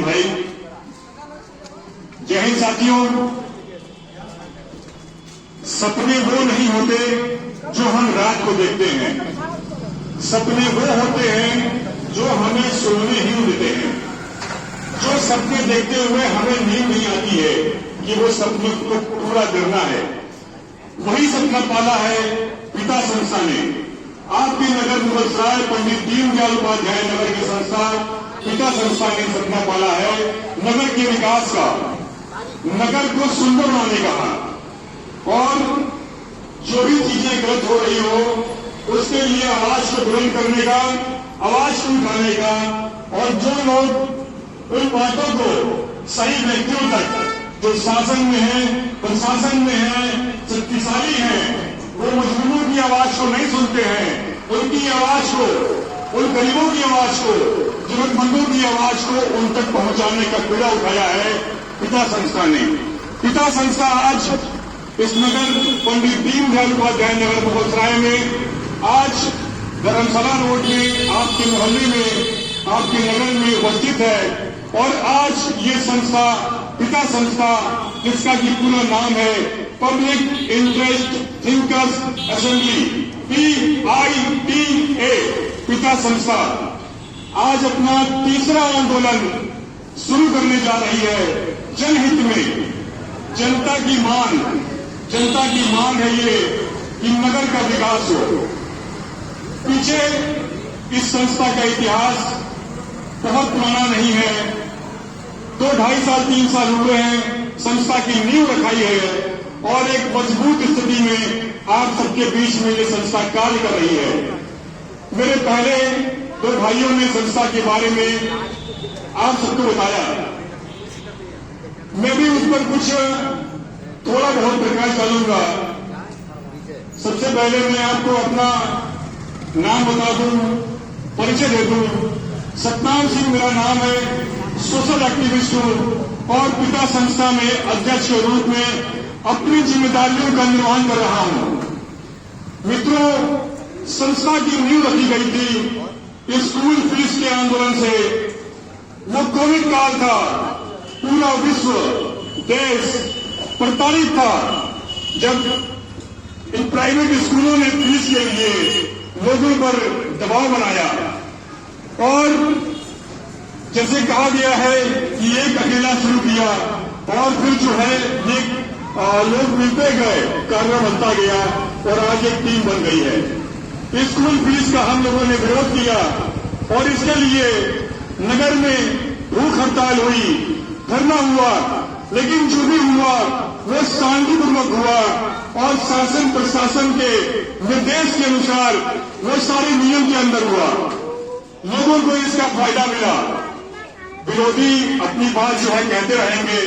भाई। जय हिंद साथियों। सपने वो नहीं होते जो हम रात को देखते हैं, सपने वो होते हैं जो हमें सोने ही देते हैं। जो सपने देखते हुए हमें नींद नहीं आती है कि वो सपने को पूरा करना है, वही सपना पाला है पिता संस्था ने। आपके नगर मुगलसराय पंडित दीनदयाल उपाध्याय नगर की संस्था पिता संस्था ने सपना पाला है नगर के विकास का, नगर को सुंदर बनाने का, और जो भी चीजें गलत हो रही हो उसके लिए आवाज को बुलंद करने का, आवाज को उठाने का, और जो लोग उन बातों को सही व्यक्तियों तक जो शासन में है, प्रशासन में है, शक्तिशाली है, वो मजलूमों की आवाज को नहीं सुनते हैं, उनकी आवाज को, उन गरीबों की आवाज को, जरूरतमंदों की आवाज को उन तक पहुंचाने का बीड़ा उठाया है पिता संस्था ने। पिता संस्था आज इस नगर पंडित दीनदयाल उपाध्याय नगर मुगलसराय में, आज धर्मशाला रोड में, आपके मोहल्ले में, आपके नगर में उपस्थित है। और आज ये संस्था पिता संस्था, जिसका कि पूरा नाम है public interest thinkers assembly, PITA, पिता संस्था, आज अपना तीसरा आंदोलन शुरू करने जा रही है जनहित में। जनता की मांग है ये कि नगर का विकास हो। पीछे इस संस्था का इतिहास बहुत पुराना नहीं है, 2-2.5 साल 3 साल हुए हैं संस्था की नींव रखाई है, और एक मजबूत स्थिति में आप सबके बीच में ये संस्था कार्य कर रही है। मेरे पहले 2 भाइयों ने संस्था के बारे में आप सबको बताया, मैं भी उस पर कुछ थोड़ा बहुत प्रकाश डालूंगा। सबसे पहले मैं आपको अपना नाम बता दूं, परिचय दे दूं। सतनाम सिंह मेरा नाम है, सोशल एक्टिविस्ट हूं और पिता संस्था में अध्यक्ष के रूप में अपनी जिम्मेदारियों का निर्वहन कर रहा हूं। मित्रों, संस्था की नींव रखी गई थी स्कूल फीस के आंदोलन से। वो कोविड काल था, पूरा विश्व, देश प्रताड़ित था, जब इन प्राइवेट स्कूलों ने फीस के लिए लोगों पर दबाव बनाया। और जैसे कहा गया है कि एक अकेला शुरू किया और फिर जो है एक लोग मिलते गए, कार्य बनता गया और आज एक टीम बन गई है। स्कूल फीस का हम लोगों ने विरोध किया और इसके लिए नगर में भूख हड़ताल हुई, धरना हुआ, लेकिन जो भी हुआ वो शांतिपूर्वक हुआ और शासन प्रशासन के निर्देश के अनुसार वो सारे नियम के अंदर हुआ। लोगों को इसका फायदा मिला। विरोधी अपनी बात जो है कहते रहेंगे,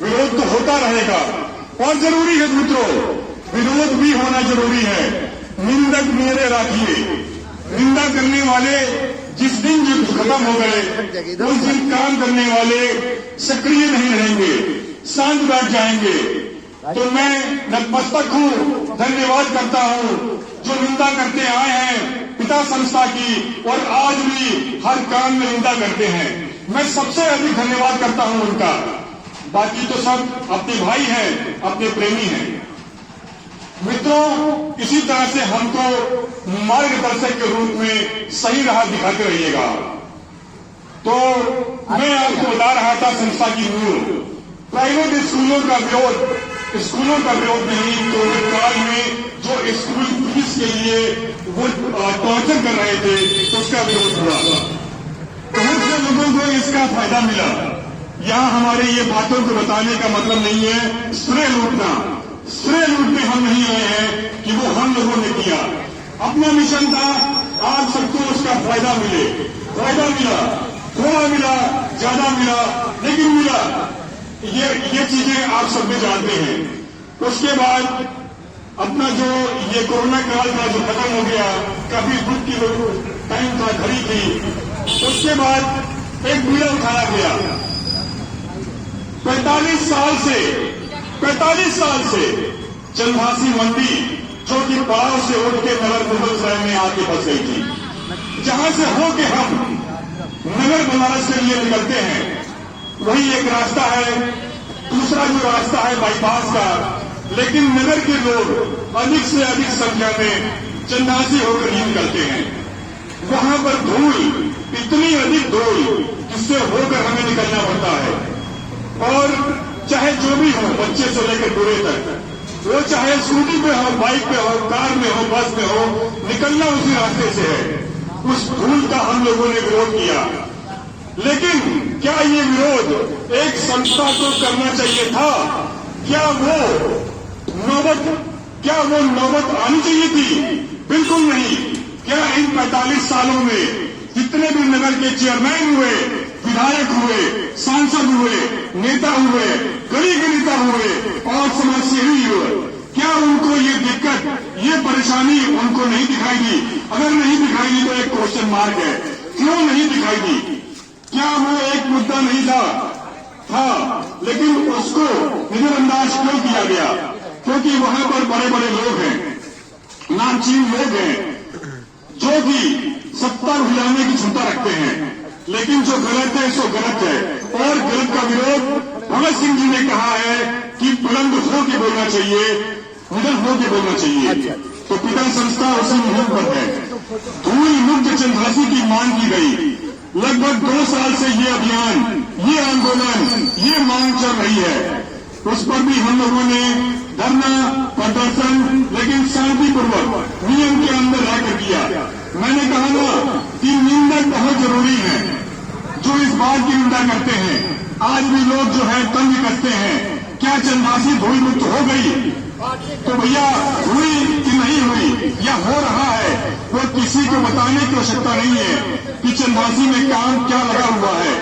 विरोध तो होता रहेगा और जरूरी है मित्रों, विरोध भी होना जरूरी है। निंदक मेरे राखिए, निंदा करने वाले जिस दिन जो खत्म हो गए उस दिन काम करने वाले सक्रिय नहीं रहेंगे, शांत बैठ जाएंगे। तो मैं नतमस्तक हूं, धन्यवाद करता हूं जो निंदा करते आए हैं पिता संस्था की और आज भी हर काम में निंदा करते हैं। मैं सबसे अधिक धन्यवाद करता हूं उनका। बाकी तो सब अपने भाई हैं, अपने प्रेमी हैं। मित्रों, इसी तरह से हमको मार्गदर्शक के रूप में सही राह दिखाते रहिएगा। तो मैं आपको बता रहा था संस्था की मूल प्राइवेट स्कूलों का विरोध नहीं, कोविड काल में जो स्कूल फीस के लिए वो टॉर्चर कर रहे थे उसका विरोध हुआ। बहुत से लोगों को इसका फायदा मिला। यहाँ हमारे ये बातों को बताने का मतलब नहीं है श्रेय लूटना। श्रेय लूटने हम नहीं आए हैं कि वो हम लोगों ने किया। अपना मिशन था आप सबको उसका फायदा मिले। फायदा मिला, थोड़ा मिला, ज्यादा मिला, लेकिन मिला। ये चीजें आप सब भी जानते हैं। उसके बाद अपना जो ये कोरोना काल का जो खत्म हो गया, काफी दुख की टाइम था, घड़ी थी। उसके बाद एक बीड़ा उठाया गया। 45 साल से चंदवासी मंडी जो कि पड़ाव से उठ के नगर मुगलसराय में आके बस गई थी, जहां से होके हम नगर बनारस के लिए निकलते हैं। वही एक रास्ता है। दूसरा जो रास्ता है बाईपास का, लेकिन नगर के लोग अधिक से अधिक संख्या में चंदासी होकर ही निकलते हैं। वहां पर धूल, इतनी अधिक धूल जिससे होकर हमें निकलना पड़ता है। और चाहे जो भी हो, बच्चे से लेकर बूढ़े तक, वो चाहे स्कूटी पे हो, बाइक पे हो, कार में हो, बस में हो, निकलना उसी रास्ते से है। उस धूल का हम लोगों ने विरोध किया। लेकिन क्या ये विरोध एक संस्था को करना चाहिए था? क्या वो नौबत आनी चाहिए थी? बिल्कुल नहीं। क्या इन 45 सालों में जितने भी नगर के चेयरमैन हुए, विधायक हुए, सांसद हुए, नेता हुए, गली के नेता हुए और समाजसेवी हुए, क्या उनको ये दिक्कत, ये परेशानी उनको नहीं दिखाई दी? अगर नहीं दिखाई दी तो एक क्वेश्चन मार्क है, क्यों नहीं दिखाई दी? क्या वो एक मुद्दा नहीं था, लेकिन उसको नजरअंदाज क्यों किया गया? क्योंकि वहां पर बड़े बड़े लोग हैं, नामचीन लोग हैं, जो कि सत्ता हिलाने की क्षमता रखते हैं। लेकिन जो गलत है सो गलत है, और गलत का विरोध भगत सिंह जी ने कहा है कि बुलंद होकर बोलना चाहिए, निडर होकर बोलना चाहिए। तो पिता संस्था उसी मुहिम पर है। धूल मुक्त चंद्रासी की मांग की गई। लगभग 2 साल से ये अभियान, ये आंदोलन, ये मांग चल रही है। उस पर भी हम लोगों ने धरना प्रदर्शन, लेकिन शांतिपूर्वक नियम के अंदर रहकर किया। मैंने कहा ना कि निंदक बहुत जरूरी है। जो इस बात की निंदा करते हैं, आज भी लोग जो है तंग कसते हैं, क्या चंदासी धूल मुक्त हो गई? तो भैया हुई कि नहीं हुई या हो रहा है, वो किसी को बताने की आवश्यकता नहीं है कि चंदासी में काम क्या लगा हुआ है।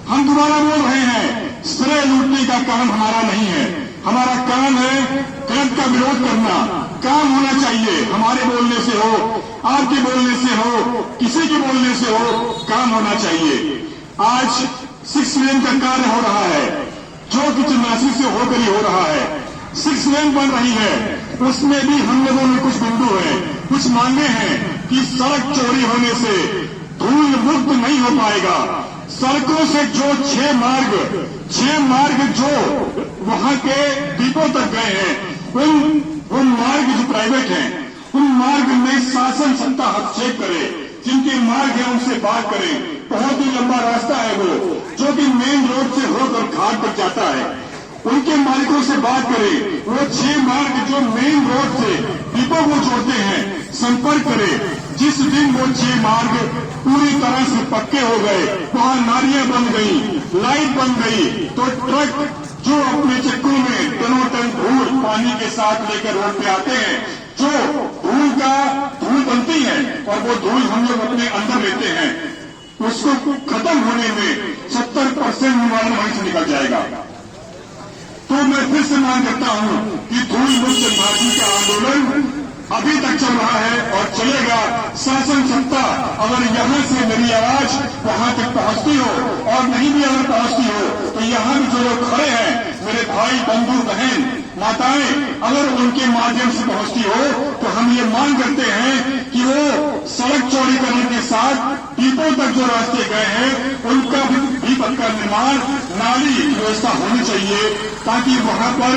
हम दोबारा बोल रहे हैं, स्प्रे लूटने का काम हमारा नहीं है। हमारा काम है गलत का विरोध करना। काम होना चाहिए, हमारे बोलने से हो, आपके बोलने से हो, किसी के बोलने से हो, काम होना चाहिए। आज 6 लेन का कार्य हो रहा है, जो कि चंदासी से होकर ही हो रहा है। 6 लेन बन रही है, उसमें भी हम लोगों में कुछ बिंदु है, कुछ मांगे हैं कि सड़क चोरी होने से धूल मुक्त नहीं हो पाएगा। सड़कों से जो 6 मार्ग जो वहां के डिपो तक गए हैं, उन मार्ग जो प्राइवेट हैं, उन मार्ग में शासन सत्ता हस्तक्षेप करे। जिनके मार्ग है उनसे बात करें। बहुत ही लंबा रास्ता है वो, जो कि मेन रोड से होकर घाट तक जाता है। उनके मालिकों से बात करें। वो 6 मार्ग जो मेन रोड से डिपो को जोड़ते हैं, संपर्क करें। जिस दिन वो 6 मार्ग पूरी तरह से पक्के हो गए, वहां नालियां बन गई, लाइट बन गई, तो ट्रक जो अपने चक्कों में टनों टन धूल पानी के साथ लेकर रोड पे आते हैं, जो धूल बनती है और वो धूल हम लोग अपने अंदर लेते हैं, उसको खत्म होने में 70% निवारण वहीं से निकल जाएगा। तो मैं फिर से मांग करता हूं कि धूल मुक्त चंद्रासी का आंदोलन अभी तक चल रहा है और चलेगा। शासन सत्ता अगर यहां से मेरी आवाज वहां तक पहुंचती हो, और नहीं भी अगर पहुंचती हो, तो यहां भी जो लोग खड़े हैं, मेरे भाई, बंधु, बहन, माताएं, अगर उनके माध्यम से पहुंचती हो, तो हम ये मांग करते हैं कि वो सड़क चौड़ी करने के साथ डिपो तक जो रास्ते गए हैं, उनका भी पथ का निर्माण, नाली की व्यवस्था होनी चाहिए, ताकि वहां पर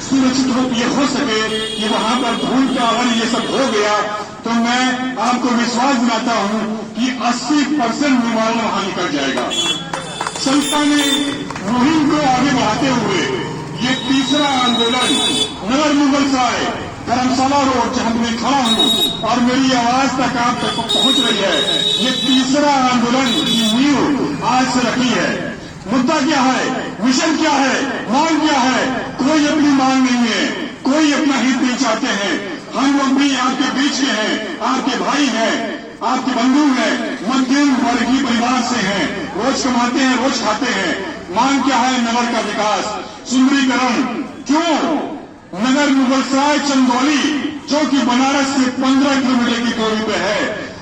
सुरक्षित ये हो सके कि वहां पर धूल का अगर ये सब हो गया, तो मैं आपको विश्वास दिलाता हूं कि 80% निवारण वहां निकल जाएगा। संस्था ने मुहिम को आगे बढ़ाते हुए ये तीसरा आंदोलन नगर मुगलसराय धर्मशाला रोड जहां मैं खड़ा हूं और मेरी आवाज तक आप तक पहुंच रही है, ये तीसरा आंदोलन की नींव आज से रखी है। मुद्दा क्या है, मिशन क्या है, मांग क्या है? कोई अपनी मांग नहीं है, कोई अपना हित नहीं चाहते हैं। हम लोग भी आपके बीच के हैं, आपके भाई हैं, आपके बंधु हैं, मध्यम वर्गीय परिवार से हैं, रोज कमाते हैं, रोज खाते हैं। मांग क्या है? नगर का विकास, सुंदरीकरण। क्यों? नगर मुगलसराय चंदौली, जो कि बनारस से 15 किलोमीटर की दूरी पे है,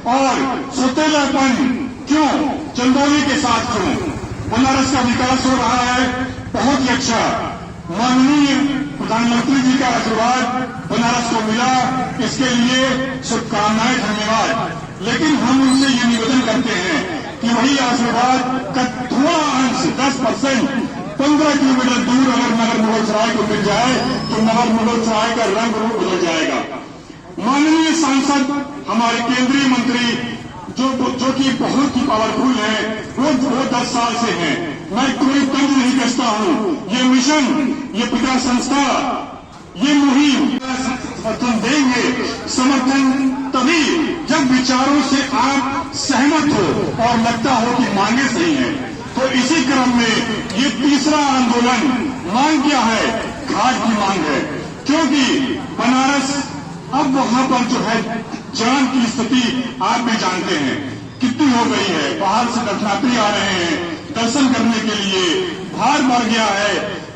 और सौतेलापन क्यों? चंदौली के साथ क्यों? बनारस का विकास हो रहा है, बहुत ही अच्छा। माननीय प्रधानमंत्री जी का आशीर्वाद बनारस को मिला, इसके लिए शुभकामनाएं, धन्यवाद। लेकिन हम उनसे ये निवेदन करते हैं कि वही आशीर्वाद थोड़ा अंश 10%, 15 किलोमीटर दूर अगर नगर मुगलसराय को मिल जाए तो नगर मुगलसराय का रंग रूप बदल जाएगा। माननीय सांसद हमारे केंद्रीय मंत्री जो कि बहुत ही पावरफुल है, वो 10 साल से हैं। मैं कोई तंज नहीं कसता हूं। ये मिशन, ये पिता संस्था, ये मुहिम समर्थन देंगे। समर्थन तभी जब विचारों से आप सहमत हो और लगता हो कि मांगे सही है। तो इसी क्रम में ये तीसरा आंदोलन मांग क्या है? घाट की मांग है, क्योंकि बनारस अब वहां पर जो है जान की स्थिति आप भी जानते हैं कितनी हो गई है। बाहर से दर्शनार्थी आ रहे हैं दर्शन करने के लिए, भार बढ़ गया है,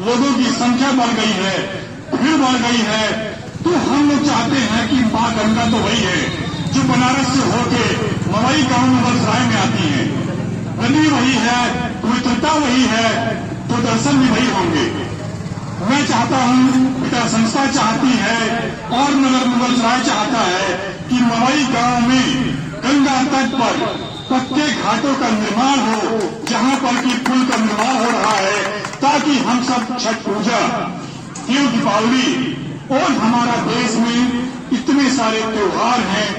लोगों की संख्या बढ़ गई है, भीड़ बढ़ गई है। तो हम लोग चाहते हैं कि मां गंगा तो वही है जो बनारस से होके मवई गांव मुगलसराय में आती है, नदी वही है, पवित्रता वही है, तो दर्शन भी वही होंगे। मैं चाहता हूं, पिता संस्था चाहती है और नगर मुगलसराय चाहता है कि मवई गांव में गंगा तट पर पक्के घाटों का निर्माण हो, जहां पर कि पुल का निर्माण हो रहा है, ताकि हम सब छठ पूजा, देव दीपावली और हमारा देश में इतने सारे त्योहार हैं,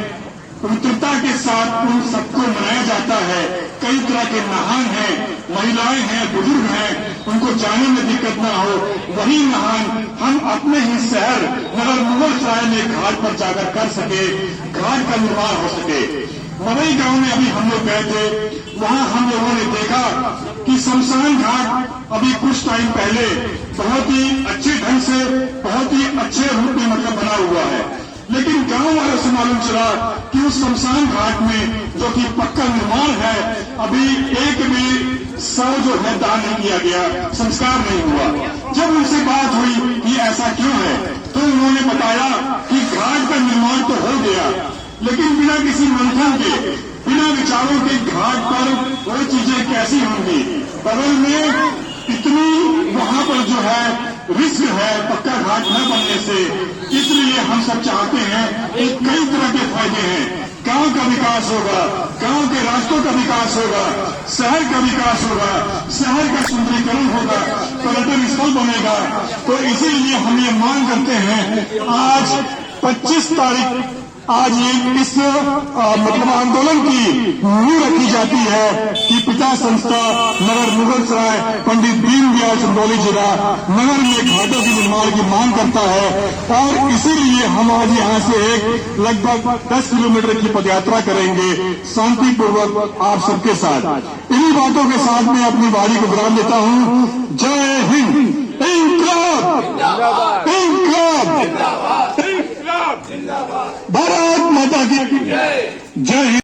पवित्रता के साथ उन सबको मनाया जाता है। कई तरह के नहान हैं, महिलाएं हैं, बुजुर्ग हैं, उनको जाने में दिक्कत ना हो। वही नहान हम अपने ही शहर नगर मुगलसराय में घाट पर जाकर कर सके, घाट का निर्माण हो सके। मवई गांव में अभी हम लोग गए थे, वहां हम लोगों ने देखा कि शमशान घाट अभी कुछ टाइम पहले बहुत ही अच्छे ढंग से, बहुत ही अच्छे रूप में मतलब बना हुआ है, लेकिन गांव वालों से मालूम चला कि उस शमशान घाट में जो कि पक्का निर्माण है, अभी एक भी शव जो है दान नहीं किया गया, संस्कार नहीं हुआ। जब उनसे बात हुई कि ऐसा क्यों है, तो उन्होंने बताया कि घाट का निर्माण तो हो गया, लेकिन बिना किसी मंथन के, बिना विचारों के घाट पर वो चीजें कैसी होंगी। बगल में इतनी वहां पर जो है रिस्क है पक्का घाट न बनने से। इसलिए हम सब चाहते हैं कि कई तरह के फायदे हैं। गांव का विकास होगा, गांव के रास्तों का विकास होगा, शहर का विकास होगा, शहर का सुंदरीकरण होगा, पर्यटन स्थल बनेगा। तो इसीलिए हम ये मांग करते हैं, आज 25 तारीख आज ये इस मतलब आंदोलन की नींव रखी जाती है कि पिता संस्था नगर मुगलसराय पंडित दीनदयाल चंदौली जिला नगर में घाटों के निर्माण की मांग करता है। और इसीलिए हम आज यहाँ से एक लगभग 10 किलोमीटर की पदयात्रा करेंगे शांतिपूर्वक आप सबके साथ। इन्हीं बातों के साथ मैं अपनी वाणी को विराम देता हूँ। जय हिंद। इंकलाब, इंकलाब, भारत माता की जय हिंद।